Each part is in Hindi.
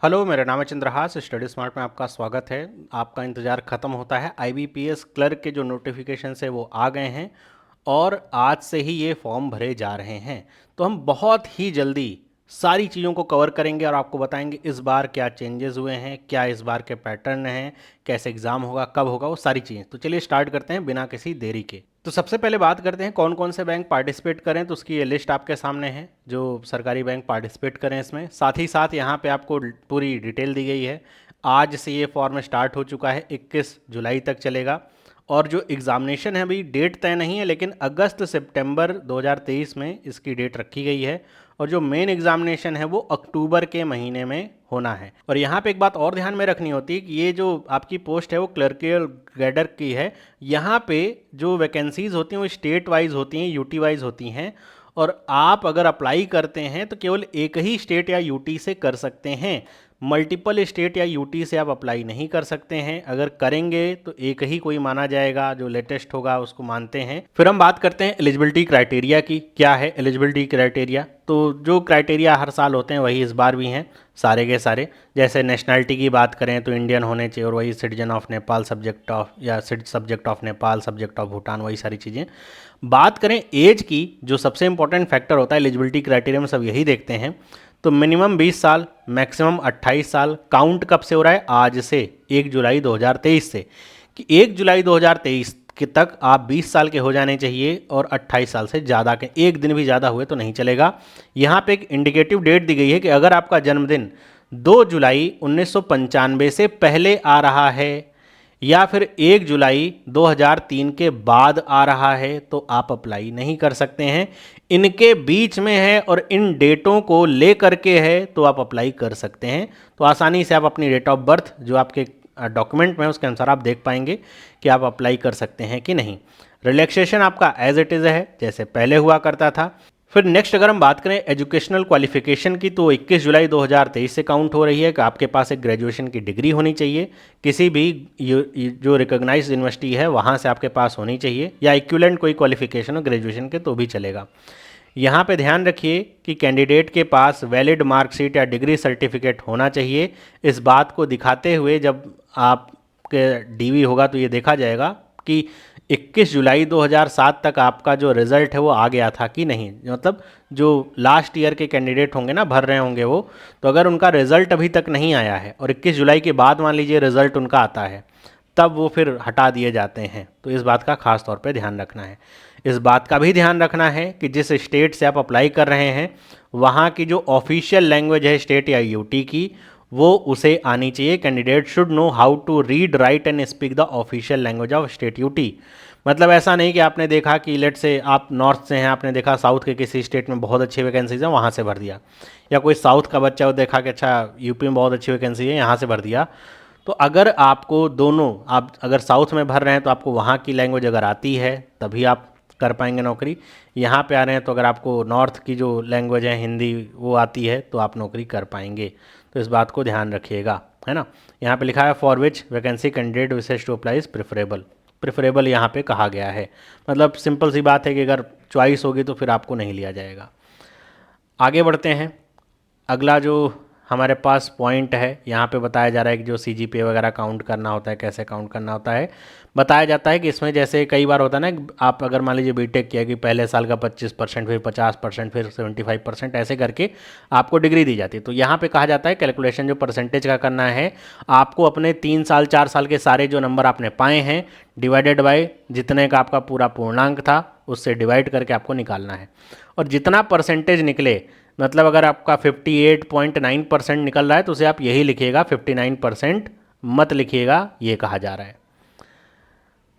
हेलो, मेरा नाम है चंद्रहास। स्टडी स्मार्ट में आपका स्वागत है। आपका इंतज़ार ख़त्म होता है। आईबीपीएस क्लर्क के जो नोटिफिकेशन है वो आ गए हैं और आज से ही ये फॉर्म भरे जा रहे हैं। तो हम बहुत ही जल्दी सारी चीज़ों को कवर करेंगे और आपको बताएंगे इस बार क्या चेंजेस हुए हैं, क्या इस बार के पैटर्न हैं, कैसे एग्ज़ाम होगा, कब होगा, वो सारी चीज़ें। तो चलिए स्टार्ट करते हैं बिना किसी देरी के। तो सबसे पहले बात करते हैं कौन कौन से बैंक पार्टिसिपेट करें। तो उसकी ये लिस्ट आपके सामने है, जो सरकारी बैंक पार्टिसिपेट करें इसमें। साथ ही साथ यहाँ पे आपको पूरी डिटेल दी गई है। आज से ये फॉर्म स्टार्ट हो चुका है, 21 जुलाई तक चलेगा। और जो एग्ज़ामिनेशन है अभी डेट तय नहीं है, लेकिन अगस्त सितंबर 2023 में इसकी डेट रखी गई है। और जो मेन एग्ज़ामिनेशन है वो अक्टूबर के महीने में होना है। और यहाँ पे एक बात और ध्यान में रखनी होती है कि ये जो आपकी पोस्ट है वो क्लर्कियल ग्रेडर की है। यहाँ पे जो वैकेंसीज़ होती हैं वो स्टेट वाइज होती हैं, यूटी वाइज होती हैं। और आप अगर अप्लाई करते हैं तो केवल एक ही स्टेट या यूटी से कर सकते हैं। मल्टीपल स्टेट या यूटी से आप अप्लाई नहीं कर सकते हैं। अगर करेंगे तो एक ही कोई माना जाएगा, जो लेटेस्ट होगा उसको मानते हैं। फिर हम बात करते हैं एलिजिबिलिटी क्राइटेरिया की। क्या है एलिजिबिलिटी क्राइटेरिया? तो जो क्राइटेरिया हर साल होते हैं वही इस बार भी हैं, सारे के सारे। जैसे नेशनैलिटी की बात करें तो इंडियन होने चाहिए, और वही citizen of Nepal, subject of Nepal, subject of Bhutan, वही सारी चीज़ें। बात करें एज की, जो सबसे इंपॉर्टेंट फैक्टर होता है एलिजिबिलिटी क्राइटेरिया में, सब यही देखते हैं। तो मिनिमम 20 साल, मैक्सिमम 28 साल। काउंट कब से हो रहा है? आज से, 1 जुलाई 2023 से। कि 1 जुलाई 2023 के तक आप 20 साल के हो जाने चाहिए और 28 साल से ज़्यादा के। एक दिन भी ज़्यादा हुए तो नहीं चलेगा। यहाँ पे एक इंडिकेटिव डेट दी गई है कि अगर आपका जन्मदिन 2 जुलाई 1995 से पहले आ रहा है या फिर 1 जुलाई 2003 के बाद आ रहा है तो आप अप्लाई नहीं कर सकते हैं। इनके बीच में है और इन डेटों को ले करके है तो आप अप्लाई कर सकते हैं। तो आसानी से आप अपनी डेट ऑफ बर्थ जो आपके डॉक्यूमेंट में उसके अनुसार आप देख पाएंगे कि आप अप्लाई कर सकते हैं कि नहीं। रिलैक्सेशन आपका एज इट इज़ है, जैसे पहले हुआ करता था। फिर नेक्स्ट अगर हम बात करें एजुकेशनल क्वालिफिकेशन की, तो 21 जुलाई 2023 से काउंट हो रही है कि आपके पास एक ग्रेजुएशन की डिग्री होनी चाहिए। किसी भी जो रिकॉग्नाइज्ड यूनिवर्सिटी है वहाँ से आपके पास होनी चाहिए, या इक्विवेलेंट कोई क्वालिफिकेशन हो ग्रेजुएशन के तो भी चलेगा। यहाँ पे ध्यान रखिए कि कैंडिडेट के पास वैलिड मार्कशीट या डिग्री सर्टिफिकेट होना चाहिए। इस बात को दिखाते हुए जब आपके डीवी होगा तो ये देखा जाएगा कि 21 जुलाई 2007 तक आपका जो रिज़ल्ट है वो आ गया था कि नहीं। मतलब जो लास्ट ईयर के कैंडिडेट होंगे ना, भर रहे होंगे वो, तो अगर उनका रिज़ल्ट अभी तक नहीं आया है और 21 जुलाई के बाद मान लीजिए रिज़ल्ट उनका आता है, तब वो फिर हटा दिए जाते हैं। तो इस बात का खास तौर पे ध्यान रखना है। इस बात का भी ध्यान रखना है कि जिस स्टेट से आप अप्लाई कर रहे हैं वहाँ की जो ऑफिशियल लैंग्वेज है स्टेट या यूटी की, वो उसे आनी चाहिए। Candidate should know how to read, write and speak the official language of state UT. मतलब ऐसा नहीं कि आपने देखा कि लेट से आप नॉर्थ से हैं, आपने देखा साउथ के किसी स्टेट में बहुत अच्छी वैकेंसीज हैं वहाँ से भर दिया, या कोई साउथ का बच्चा वो देखा कि अच्छा यूपी में बहुत अच्छी वैकेंसी है यहाँ से भर दिया। तो अगर आपको दोनों, आप अगर साउथ में भर रहे हैं तो आपको वहाँ की लैंग्वेज अगर आती है तभी आप कर पाएंगे नौकरी। यहाँ पे आ रहे हैं तो अगर आपको नॉर्थ की जो लैंग्वेज है हिंदी वो आती है तो आप नौकरी कर पाएंगे। तो इस बात को ध्यान रखिएगा, है ना। यहाँ पे लिखा है for which vacancy candidate wishes to apply is preferable. Preferable यहाँ पे कहा गया है, मतलब सिंपल सी बात है कि अगर चॉइस होगी तो फिर आपको नहीं लिया जाएगा। आगे बढ़ते हैं। अगला जो हमारे पास पॉइंट है, यहाँ पे बताया जा रहा है कि जो सीजीपीए वगैरह काउंट करना होता है, कैसे काउंट करना होता है। बताया जाता है कि इसमें जैसे कई बार होता है ना, आप अगर मान लीजिए बीटेक किया कि पहले साल का 25%, फिर 50%, फिर 75%, ऐसे करके आपको डिग्री दी जाती है। तो यहाँ पे कहा जाता है कैलकुलेशन जो परसेंटेज का करना है, आपको अपने 3 साल 4 साल के सारे जो नंबर आपने पाए हैं डिवाइडेड बाय जितने का आपका पूरा पूर्णांक था उससे डिवाइड करके आपको निकालना है। और जितना परसेंटेज निकले, मतलब अगर आपका 58.9% निकल रहा है तो उसे आप यही लिखिएगा, 59% मत लिखिएगा, ये कहा जा रहा है।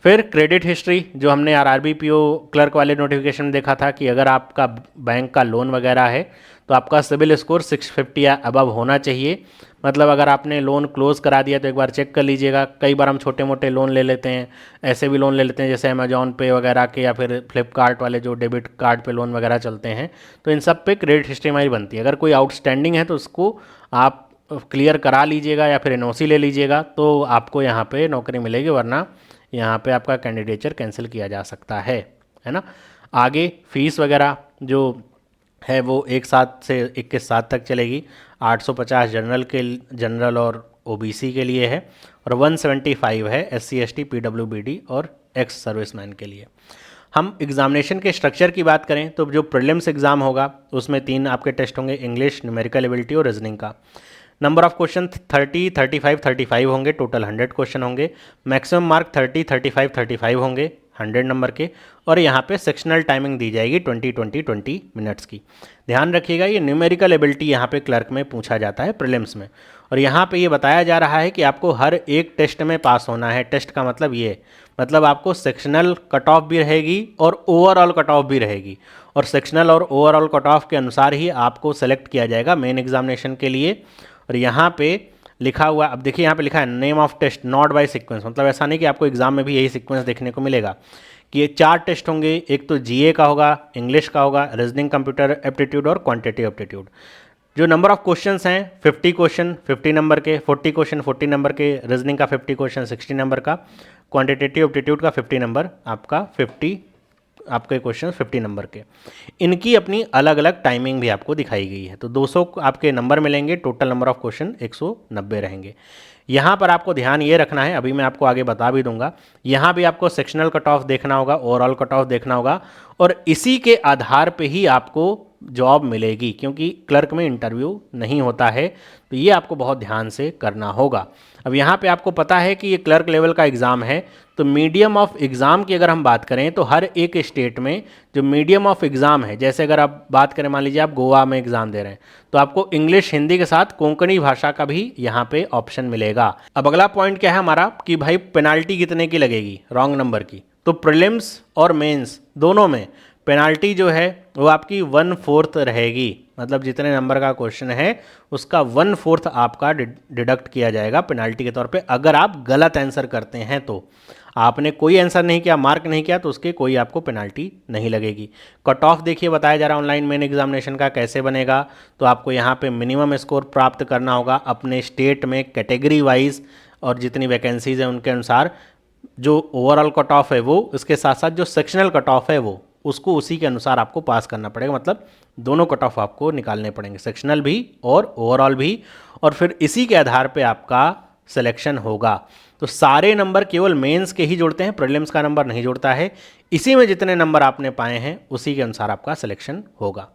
फिर क्रेडिट हिस्ट्री, जो हमने आरआरबी पीओ क्लर्क वाले नोटिफिकेशन में देखा था कि अगर आपका बैंक का लोन वगैरह है तो आपका सिबिल स्कोर 650 या अबव होना चाहिए। मतलब अगर आपने लोन क्लोज करा दिया तो एक बार चेक कर लीजिएगा। कई बार हम छोटे मोटे लोन ले लेते हैं, ऐसे भी लोन ले लेते हैं जैसे अमेजॉन पे वगैरह के, या फिर फ्लिपकार्ट वाले जो डेबिट कार्ड पे लोन वगैरह चलते हैं, तो इन सब पे क्रेडिट हिस्ट्री हमारी बनती है। अगर कोई आउटस्टैंडिंग है तो उसको आप क्लियर करा लीजिएगा या फिर एनओसी ले लीजिएगा तो आपको यहाँ पे नौकरी मिलेगी, वरना यहाँ पे आपका कैंडिडेचर कैंसिल किया जा सकता है ना। आगे फीस वगैरह जो है वो 1/7 से 21/7 तक चलेगी। 850 जनरल और ओबीसी के लिए है, और 175 है एससी एसटी पीडब्ल्यूबीडी और एक्स सर्विसमैन के लिए। हम एग्जामिनेशन के स्ट्रक्चर की बात करें तो जो प्रीलिम्स एग्जाम होगा उसमें 3 आपके टेस्ट होंगे, इंग्लिश, न्यूमेरिकल एबिलिटी और रीजनिंग का। नंबर ऑफ क्वेश्चन 30, 35 होंगे, टोटल 100 क्वेश्चन होंगे। मैक्सिमम मार्क 30, 35 होंगे 100 नंबर के, और यहाँ पे सेक्शनल टाइमिंग दी जाएगी 20 मिनट्स की। ध्यान रखिएगा ये न्यूमेरिकल एबिलिटी यहाँ पे क्लर्क में पूछा जाता है प्रीलिम्स में, और यहाँ पे ये बताया जा रहा है कि आपको हर एक टेस्ट में पास होना है। टेस्ट का मतलब ये, मतलब आपको सेक्शनल कट ऑफ भी रहेगी और ओवरऑल कट ऑफ भी रहेगी, और सेक्शनल और ओवरऑल कट ऑफ के अनुसार ही आपको सेलेक्ट किया जाएगा मेन एग्जामिनेशन के लिए। और यहाँ पे लिखा हुआ, अब देखिए यहाँ पे लिखा है name of test not by sequence, मतलब ऐसा नहीं कि आपको एग्जाम में भी यही सीक्वेंस देखने को मिलेगा कि ये 4 टेस्ट होंगे। एक तो जीए का होगा, इंग्लिश का होगा, रीजनिंग, कंप्यूटर एप्टीट्यूड और क्वांटिटेटिव एप्टीट्यूड। जो नंबर ऑफ क्वेश्चंस हैं 50 क्वेश्चन 50 नंबर के, 40 क्वेश्चन 40 नंबर के, रीजनिंग का 50 क्वेश्चन 60 नंबर का, क्वांटिटेटिव एप्टीट्यूड का 50 नंबर आपका 50 आपके क्वेश्चन 50 नंबर के। इनकी अपनी अलग अलग टाइमिंग भी आपको दिखाई गई है। तो 200 आपके नंबर मिलेंगे, टोटल नंबर ऑफ क्वेश्चन 190 रहेंगे। यहाँ पर आपको ध्यान ये रखना है, अभी मैं आपको आगे बता भी दूंगा, यहाँ भी आपको सेक्शनल कट ऑफ देखना होगा, ओवरऑल कट ऑफ देखना होगा, और इसी के आधार पे ही आपको जॉब मिलेगी, क्योंकि क्लर्क में इंटरव्यू नहीं होता है। तो ये आपको बहुत ध्यान से करना होगा। अब यहाँ पे आपको पता है कि ये क्लर्क लेवल का एग्ज़ाम है, तो मीडियम ऑफ एग्ज़ाम की अगर हम बात करें तो हर एक स्टेट में जो मीडियम ऑफ एग्ज़ाम है, जैसे अगर आप बात करें, मान लीजिए आप गोवा में एग्ज़ाम दे रहे हैं, तो आपको इंग्लिश हिंदी के साथ कोंकणी भाषा का भी यहाँ पे ऑप्शन मिलेगा। अब अगला पॉइंट क्या है हमारा कि भाई पेनाल्टी कितने की लगेगी रॉन्ग नंबर की। तो प्रीलिम्स और मेंस दोनों में पेनाल्टी जो है वो आपकी 1/4 रहेगी, मतलब जितने नंबर का क्वेश्चन है उसका 1/4 आपका डिडक्ट किया जाएगा पेनाल्टी के तौर पे, अगर आप गलत आंसर करते हैं। तो आपने कोई आंसर नहीं किया, मार्क नहीं किया, तो उसके कोई आपको पेनाल्टी नहीं लगेगी। कट ऑफ देखिए बताया जा रहा है ऑनलाइन मेन एग्जामिनेशन का कैसे बनेगा। तो आपको यहाँ पे मिनिमम स्कोर प्राप्त करना होगा अपने स्टेट में कैटेगरी वाइज, और जितनी वैकेंसीज हैं उनके अनुसार। जो ओवरऑल कट ऑफ है वो, इसके साथ साथ जो सेक्शनल कट ऑफ है वो, उसको उसी के अनुसार आपको पास करना पड़ेगा। मतलब दोनों कट ऑफ आपको निकालने पड़ेंगे, सेक्शनल भी और ओवरऑल भी, और फिर इसी के आधार पे आपका सिलेक्शन होगा। तो सारे नंबर केवल मेंस के ही जोड़ते हैं, प्रीलिम्स का नंबर नहीं जोड़ता है। इसी में जितने नंबर आपने पाए हैं उसी के अनुसार आपका सिलेक्शन होगा।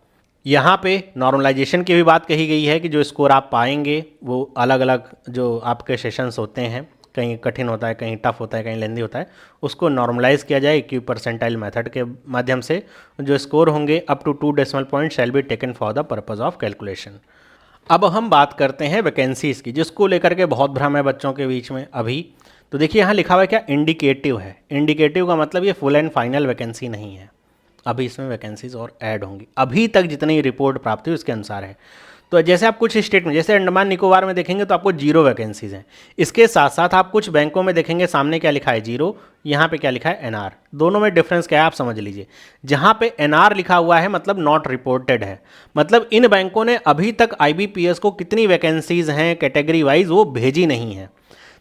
यहाँ पे नॉर्मलाइजेशन की भी बात कही गई है कि जो स्कोर आप पाएंगे वो अलग अलग जो आपके सेशंस होते हैं, कहीं कठिन होता है, कहीं टफ होता है, कहीं लेंदी होता है, उसको नॉर्मलाइज किया जाए क्यू परसेंटाइल मेथड के माध्यम से। जो स्कोर होंगे up to 2 decimal point shall be taken for the purpose of calculation. अब हम बात करते हैं वैकेंसीज़ की, जिसको लेकर के बहुत भ्रम है बच्चों के बीच में अभी। तो देखिए यहाँ लिखा हुआ है क्या, इंडिकेटिव है। इंडिकेटिव का मतलब ये फुल एंड फाइनल वैकेंसी नहीं है, अभी इसमें वैकेंसीज और ऐड होंगी। अभी तक जितनी रिपोर्ट प्राप्त हुई उसके अनुसार है। तो जैसे आप कुछ स्टेट में, जैसे अंडमान निकोबार में देखेंगे तो आपको 0 वैकेंसीज हैं। इसके साथ साथ आप कुछ बैंकों में देखेंगे सामने क्या लिखा है 0, यहाँ पे क्या लिखा है एनआर। दोनों में डिफरेंस क्या है आप समझ लीजिए। जहाँ पे एनआर लिखा हुआ है मतलब नॉट रिपोर्टेड है, मतलब इन बैंकों ने अभी तक आईबीपीएस को कितनी वैकेंसीज हैं कैटेगरी वाइज वो भेजी नहीं है।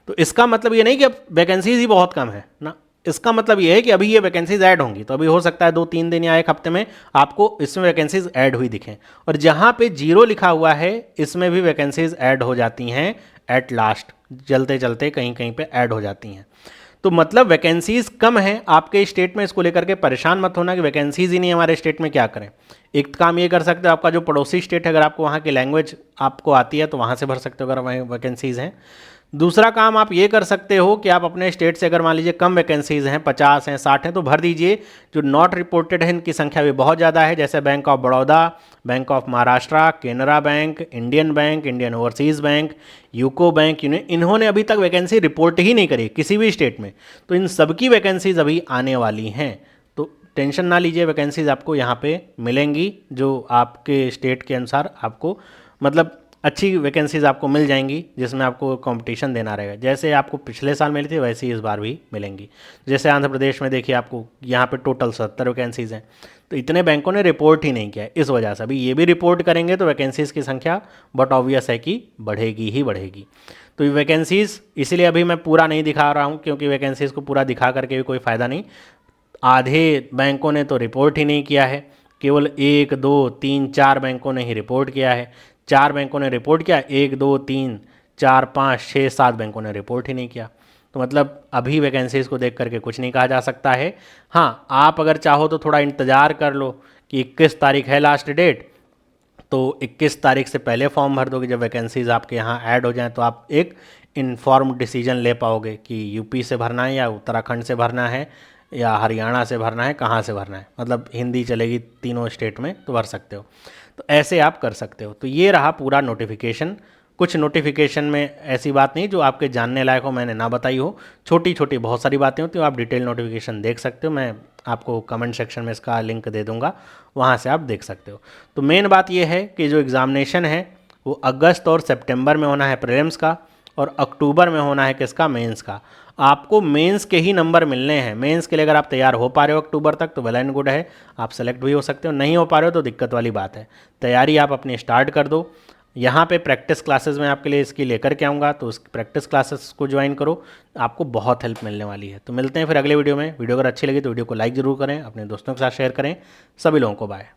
तो इसका मतलब ये नहीं कि अब वैकेंसीज ही बहुत कम है ना, इसका मतलब ये है कि अभी ये वैकेंसीज ऐड होंगी। तो अभी हो सकता है 2-3 दिन या 1 हफ्ते में आपको इसमें वैकेंसीज ऐड हुई दिखें। और जहाँ पे 0 लिखा हुआ है इसमें भी वैकेंसीज ऐड हो जाती हैं एट लास्ट, चलते चलते कहीं कहीं पे ऐड हो जाती हैं। तो मतलब वैकेंसीज कम है आपके स्टेट में, इसको लेकर के परेशान मत होना कि वैकेंसीज ही नहीं हमारे स्टेट में, क्या करें। एक काम ये कर सकते हो, आपका जो पड़ोसी स्टेट है अगर आपको वहाँ की लैंग्वेज आपको आती है तो वहाँ से भर सकते हो अगर वहीं वैकेंसीज हैं। दूसरा काम आप ये कर सकते हो कि आप अपने स्टेट से अगर मान लीजिए कम वैकेंसीज हैं, 50 हैं, 60 हैं, तो भर दीजिए। जो नॉट रिपोर्टेड है इनकी संख्या भी बहुत ज़्यादा है, जैसे bank of Baroda, bank of Maharashtra, Canara bank, Indian overseas bank, UCO bank, इन्होंने अभी तक वैकेंसी रिपोर्ट ही नहीं करी किसी भी स्टेट में। तो इन सबकी वैकेंसीज अभी आने वाली हैं, तो टेंशन ना लीजिए, वैकेंसीज आपको यहाँ पे मिलेंगी जो आपके स्टेट के अनुसार आपको, मतलब अच्छी वैकेंसीज आपको मिल जाएंगी जिसमें आपको कंपटीशन देना रहेगा। जैसे आपको पिछले साल मिली थी वैसे ही इस बार भी मिलेंगी। जैसे आंध्र प्रदेश में देखिए आपको यहाँ पे टोटल 70 वैकेंसीज़ हैं, तो इतने बैंकों ने रिपोर्ट ही नहीं किया है, इस वजह से अभी ये भी रिपोर्ट करेंगे तो वैकेंसीज़ की संख्या बट ऑब्वियस है कि बढ़ेगी ही बढ़ेगी। तो ये वैकेंसीज़ इसलिए अभी मैं पूरा नहीं दिखा रहा हूँ, क्योंकि वैकेंसीज़ को पूरा दिखा करके भी कोई फ़ायदा नहीं। आधे बैंकों ने तो रिपोर्ट ही नहीं किया है, केवल 1, 2, 3, 4 बैंकों ने ही रिपोर्ट किया है। 4 बैंकों ने रिपोर्ट किया, 1, 2, 3, 4, 5, 6, 7 बैंकों ने रिपोर्ट ही नहीं किया। तो मतलब अभी वैकेंसीज को देख करके कुछ नहीं कहा जा सकता है। हाँ, आप अगर चाहो तो थोड़ा इंतज़ार कर लो कि 21 तारीख है लास्ट डेट, तो 21 तारीख से पहले फॉर्म भर दोगे। जब वैकेंसीज आपके यहाँ ऐड हो जाएं तो आप एक इन्फॉर्म्ड डिसीजन ले पाओगे कि यूपी से भरना है या उत्तराखंड से भरना है या हरियाणा से भरना है, कहाँ से भरना है। मतलब हिंदी चलेगी तीनों स्टेट में तो भर सकते हो। तो ऐसे आप कर सकते हो। तो ये रहा पूरा नोटिफिकेशन। कुछ नोटिफिकेशन में ऐसी बात नहीं जो आपके जानने लायक हो, मैंने ना बताई हो। छोटी छोटी बहुत सारी बातें होती हैं, आप डिटेल नोटिफिकेशन देख सकते हो। मैं आपको कमेंट सेक्शन में इसका लिंक दे दूंगा, वहाँ से आप देख सकते हो। तो मेन बात यह है कि जो एग्ज़ामिनेशन है वो अगस्त और सितंबर में होना है प्रीलिम्स का, और अक्टूबर में होना है किसका, मेंस का। आपको मेंस के ही नंबर मिलने हैं। मेंस के लिए अगर आप तैयार हो पा रहे हो अक्टूबर तक तो वेल एंड गुड है, आप सेलेक्ट भी हो सकते हो। नहीं हो पा रहे हो तो दिक्कत वाली बात है। तैयारी आप अपनी स्टार्ट कर दो। यहाँ पे प्रैक्टिस क्लासेस में आपके लिए इसकी लेकर के आऊँगा, तो उस प्रैक्टिस क्लासेस को ज्वाइन करो, आपको बहुत हेल्प मिलने वाली है। तो मिलते हैं फिर अगले वीडियो में। वीडियो अगर अच्छी लगी तो वीडियो को लाइक ज़रूर करें, अपने दोस्तों के साथ शेयर करें। सभी लोगों को बाय।